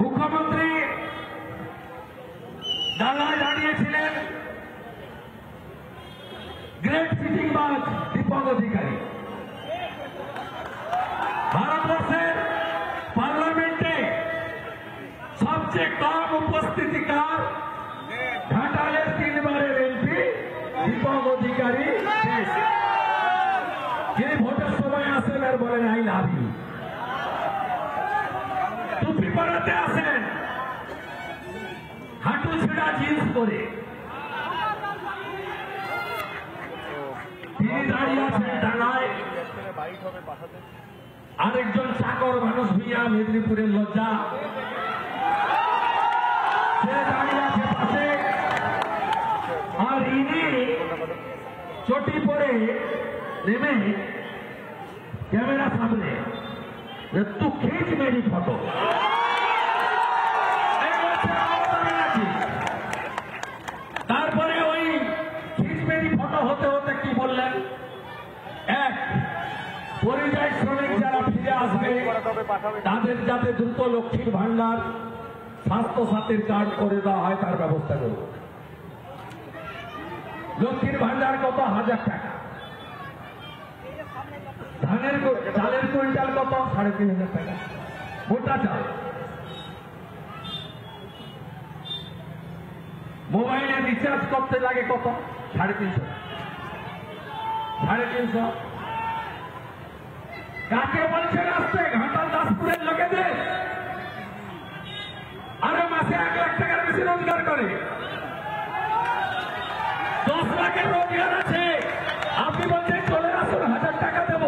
মুখ্যমন্ত্রী ডালায় দাঁড়িয়েছিলেন গ্রেট সিটিংবাজ দীপক অধিকারী। ভারতবর্ষের পার্লামেন্টে সবচেয়ে কম উপস্থিতিকার ঘাটালের 3 বারের এমপি দীপক অধিকারী, যিনি ভোটের সময় আসেন আর বলেন আই লাভ ইউ। টুপি পরাতে আসেন হাঁটু ছেঁড়া জিন্স পরে। তিনি দাঁড়িয়ে আছেন ডাঙায়। আরেকজন চাকর মানুষ ভূঁইয়া, মেদিনীপুরের লজ্জা, সে দাঁড়িয়ে আছে পাশে। আর ইনি চটি পরে নেমে ক্যামেরা সামনে, তু খিঁচ মেরি ফটো। তারপরে ওই খিঁচ মেরি ফটো হতে হতে কি বললেন, এক পরিযায়ী শ্রমিক যারা ফিরে আসবে তাদের যাতে দ্রুত লক্ষ্মীর ভান্ডার, স্বাস্থ্য সাথীর কার্ড করে দেওয়া হয় তার ব্যবস্থা করব। লক্ষ্মীর ভান্ডার কত? 1000 টাকা। চালের কুইন্টাল কত? 3500 টাকা মোটা চাল। মোবাইলে রিচার্জ করতে লাগে কত? 350। 350 কাকে বলছেন আসতে? ঘাটাল দাসপুরের লোকেদের। আরে মাসে 1 লাখ টাকার বেশি রোজগার করে, 10 লাখের রোজগার আছে। আপনি বলছেন চলে আসুন, 1000 টাকা দেব।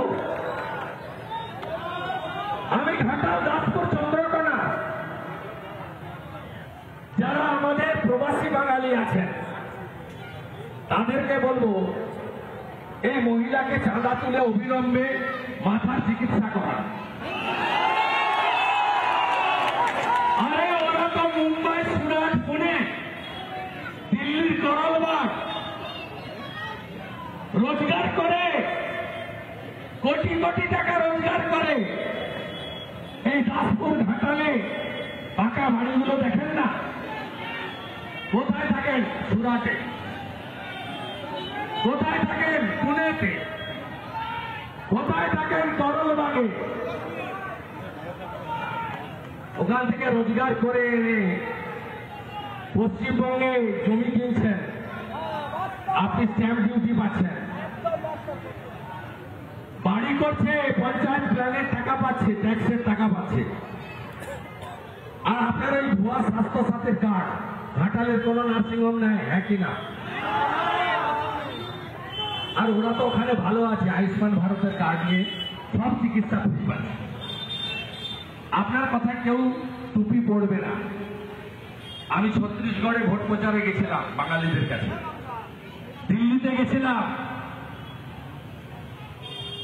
আমি ঘাটাল দাসপুর চন্দ্রকোনা যারা আমাদের প্রবাসী বাঙালি আছেন তাদেরকে বলবো, এই মহিলাকে চাঁদা তুলে অবিলম্বে মাথার চিকিৎসা করা। আরে ওরা তো মুম্বাই, সুরাট, পুনে, দিল্লির করলবাগ রোজগার করে, কোটি কোটি টাকা রোজগার করে। এই দাসপুর ঘাটালে পাকা বাড়িগুলো দেখেন না? কোথায় থাকেন? সুরাটে। কোথায় থাকেন? পুনেতে। কোথায় থাকেন? করলবাগে। ওখান থেকে রোজগার করে এনে পশ্চিমবঙ্গে জমি কিনছেন, আপনি স্ট্যাম্প ডিউটি পাচ্ছেন। বাড়ি করছে, পঞ্চায়েত প্ল্যানের টাকা পাচ্ছে, ট্যাক্সের টাকা পাচ্ছে। আর আপনার ওই ভুয়া স্বাস্থ্য সাথীর কার্ড, ঘাটালের কোন নার্সিংহোম নেয়, হ্যাঁ কিনা? আর ওরা তো ওখানে ভালো আছে, আয়ুষ্মান ভারতের কার্ড নিয়ে সব চিকিৎসা ফ্রি পাচ্ছে। আপনার কথা কেউ টুপি পড়বে না। আমি ছত্তিশগড়ে ভোট প্রচারে গেছিলাম বাঙালিদের কাছে, দিল্লিতে গেছিলাম,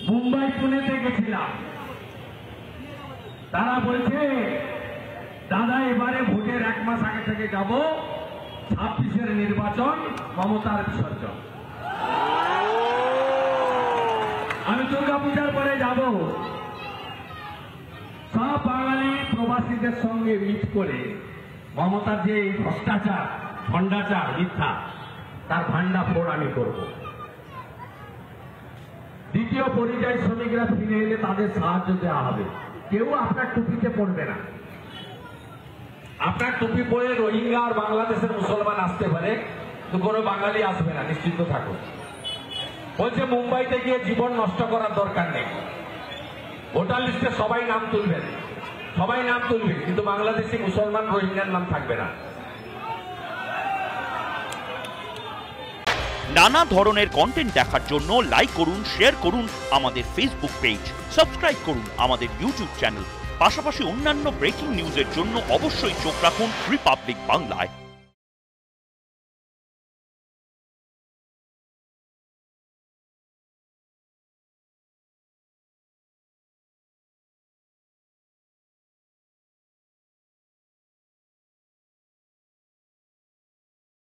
মুম্বাই, পুনেতে গেছিলাম। তারা বলছে দাদা এবারে ভোটের 1 মাস আগে থেকে যাব, 26-এর নির্বাচন, মমতার বিসর্জন। আমি দুর্গাপূজার পরে যাব। সব বাঙালি প্রবাসীদের সঙ্গে মিট করে মমতার যে ভ্রষ্টাচার, ভণ্ডাচার, মিথ্যা, তার ভান্ডা ফোড় আমি করব। দ্বিতীয় পরিযায়ী শ্রমিকরা ফিরে এলে তাদের সাহায্য দেওয়া হবে। কেউ আপনার টুপিতে পড়বে না। আপনার টুপি পরে রোহিঙ্গা আর বাংলাদেশের মুসলমান আসতে পারে, তো কোনো বাঙালি আসবে না, নিশ্চিন্ত থাকুন। বলছে মুম্বাইতে গিয়ে জীবন নষ্ট করার দরকার নেই। ভোটার লিস্টে সবাই নাম তুলবেন, সবাই নাম তুলবে, কিন্তু বাংলাদেশি মুসলমান, রোহিঙ্গার নাম থাকবে না। নানা ধরনের কন্টেন্ট দেখার জন্য লাইক করুন, শেয়ার করুন আমাদের ফেসবুক পেজ, সাবস্ক্রাইব করুন আমাদের ইউটিউব চ্যানেল। পাশাপাশি অন্যান্য ব্রেকিং নিউজের জন্য অবশ্যই চোখ রাখুন রিপাবলিক বাংলায়।